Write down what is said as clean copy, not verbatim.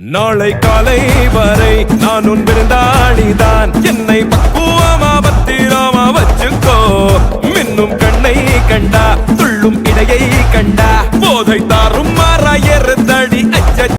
நாளை காலை வரை நான் உன் விருந்தாளிதான். என்னை பக்குவமா பத்திரமா வச்சுக்கோ. மின்னும் கண்ணை கண்டா துள்ளும் இடையை கண்டா போதை தாரும்